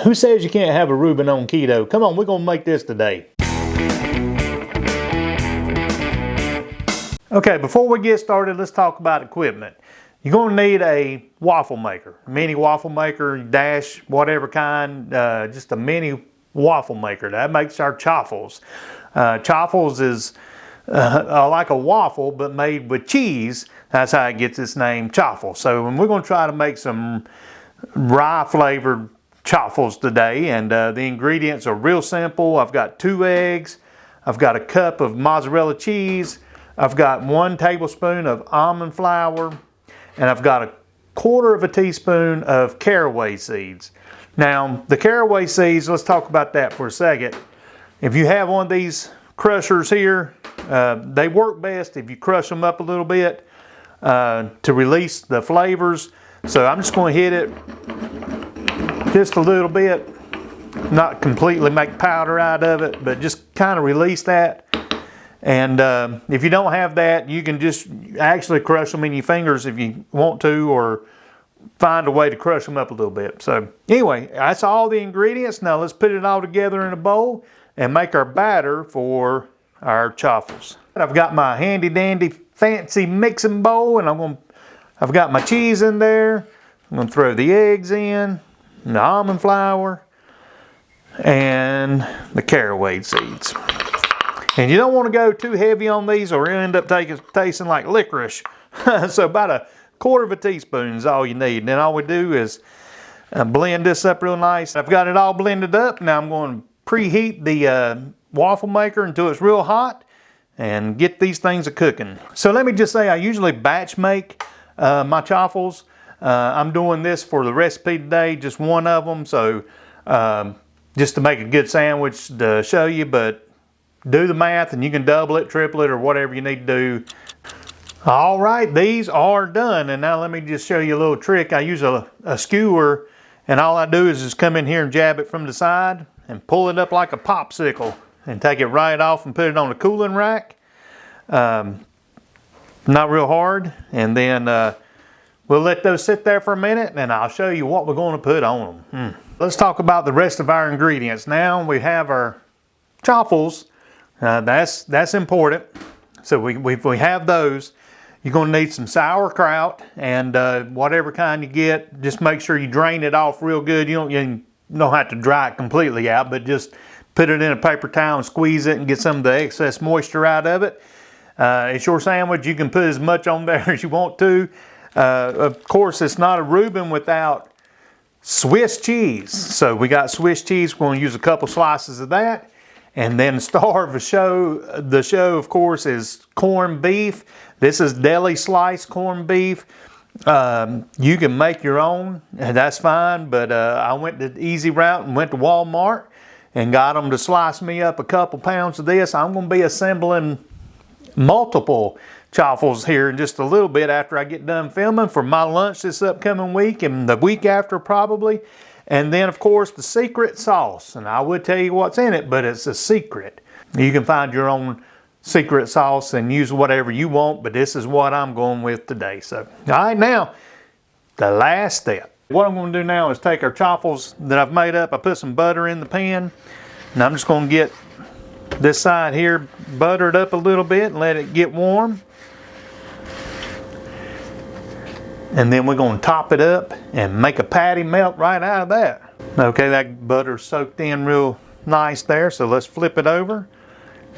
Who says you can't have a Reuben on keto? Come on, we're gonna make this today. Okay, before we get started, let's talk about equipment. You're gonna need a waffle maker, mini waffle maker, dash, whatever kind, just a mini waffle maker. That makes our chaffles. Chaffles is like a waffle, but made with cheese. That's how it gets its name, chaffle. So we're gonna try to make some rye flavored chaffles today, and the ingredients are real simple. I've got 2 eggs, I've got a cup of mozzarella cheese, I've got 1 tablespoon of almond flour, and I've got 1/4 teaspoon of caraway seeds. Now, the caraway seeds, let's talk about that for a second. If you have one of these crushers here, they work best if you crush them up a little bit to release the flavors. So I'm just going to hit it just a little bit, not completely make powder out of it, but just kind of release that. And if you don't have that, you can just actually crush them in your fingers if you want to, or find a way to crush them up a little bit. So anyway, that's all the ingredients. Now let's put it all together in a bowl and make our batter for our chaffles. I've got my handy dandy fancy mixing bowl, and I've got my cheese in there. I'm going to throw the eggs in, the almond flour, and the caraway seeds. And you don't want to go too heavy on these or you'll end up tasting like licorice. So about 1/4 teaspoon is all you need. And then all we do is blend this up real nice. I've got it all blended up. Now I'm going to preheat the waffle maker until it's real hot and get these things a cooking. So let me just say, I usually batch make my chaffles. I'm doing this for the recipe today, just one of them. So just to make a good sandwich to show you, but do the math and you can double it, triple it, or whatever you need to do. All right, these are done. And now let me just show you a little trick. I use a skewer, and all I do is just come in here and jab it from the side and pull it up like a popsicle and take it right off and put it on a cooling rack. Not real hard. And then we'll let those sit there for a minute, and I'll show you what we're going to put on them. Let's talk about the rest of our ingredients. Now we have our chaffles. That's important. So we have those. You're going to need some sauerkraut, and whatever kind you get, just make sure you drain it off real good. You don't have to dry it completely out, but just put it in a paper towel and squeeze it and get some of the excess moisture out of it. It's your sandwich. You can put as much on there as you want to. Of course, it's not a Reuben without Swiss cheese. So we got Swiss cheese. We're going to use a couple slices of that. And then the star of the show, of course, is corned beef. This is deli sliced corned beef. You can make your own, and that's fine. But I went the easy route and went to Walmart and got them to slice me up a couple pounds of this. I'm going to be assembling multiple chaffles here in just a little bit after I get done filming for my lunch this upcoming week and the week after probably. And then, of course, the secret sauce. And I would tell you what's in it, but it's a secret. You can find your own secret sauce and use whatever you want, but this is what I'm going with today. So, all right, now, the last step. What I'm going to do now is take our chaffles that I've made up. I put some butter in the pan, and I'm just going to get this side here buttered up a little bit and let it get warm. And then we're going to top it up and make a patty melt right out of that. Okay, that butter's soaked in real nice there, so let's flip it over.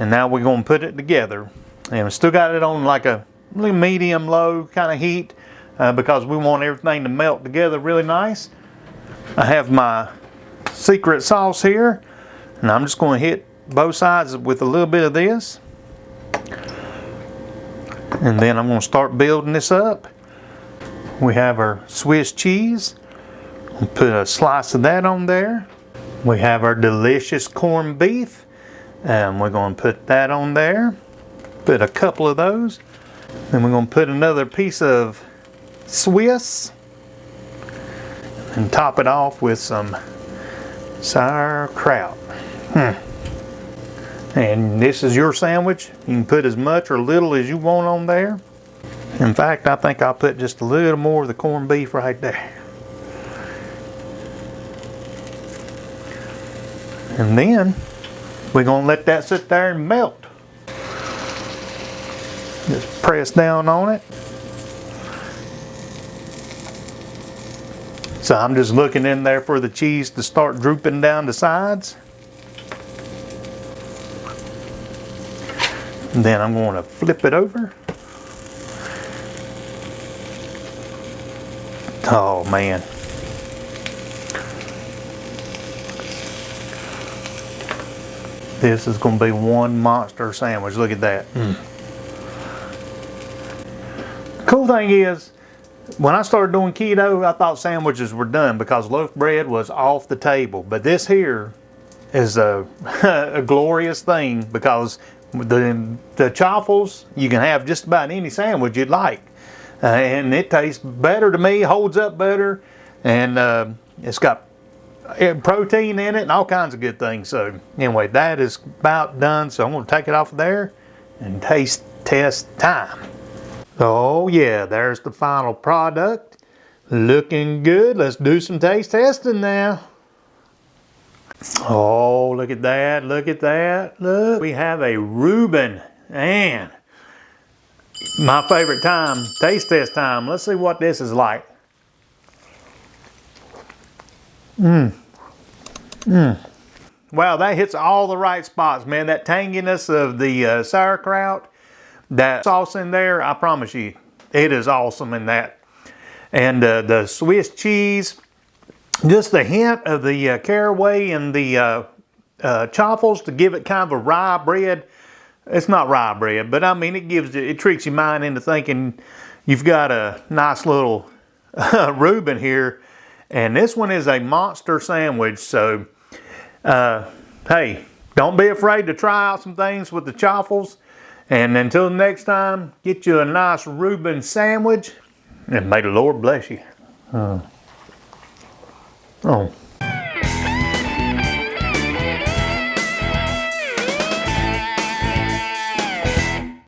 And now we're going to put it together. And we still got it on like a medium low kind of heat because we want everything to melt together really nice. I have my secret sauce here, and I'm just going to hit both sides with a little bit of this. And then I'm going to start building this up. We have our Swiss cheese. We'll put a slice of that on there. We have our delicious corned beef, and we're going to put that on there. Put a couple of those. Then we're going to put another piece of Swiss and top it off with some sauerkraut. And this is your sandwich. You can put as much or little as you want on there. In fact, I think I'll put just a little more of the corned beef right there. And then we're gonna let that sit there and melt. Just press down on it. So I'm just looking in there for the cheese to start drooping down the sides. And then I'm going to flip it over. Oh man. This is going to be one monster sandwich. Look at that. The cool thing is, when I started doing keto, I thought sandwiches were done because loaf bread was off the table. But this here is a, a glorious thing because the chaffles, you can have just about any sandwich you'd like. And it tastes better to me, holds up better, and it's got protein in it and all kinds of good things. So anyway, that is about done. So I'm going to take it off of there and taste test time. Oh yeah, there's the final product. Looking good. Let's do some taste testing now. Oh, look at that, look at that. Look, we have a Reuben, and my favorite time, taste test time. Let's see what this is like. Wow, that hits all the right spots, man. That tanginess of the sauerkraut, that sauce in there, I promise you, it is awesome in that. And the Swiss cheese, just the hint of the caraway and the chaffles to give it kind of a rye bread. It's not rye bread, but I mean, it tricks your mind into thinking you've got a nice little Reuben here. And this one is a monster sandwich. So, hey, don't be afraid to try out some things with the chaffles. And until next time, get you a nice Reuben sandwich, and may the Lord bless you. Oh.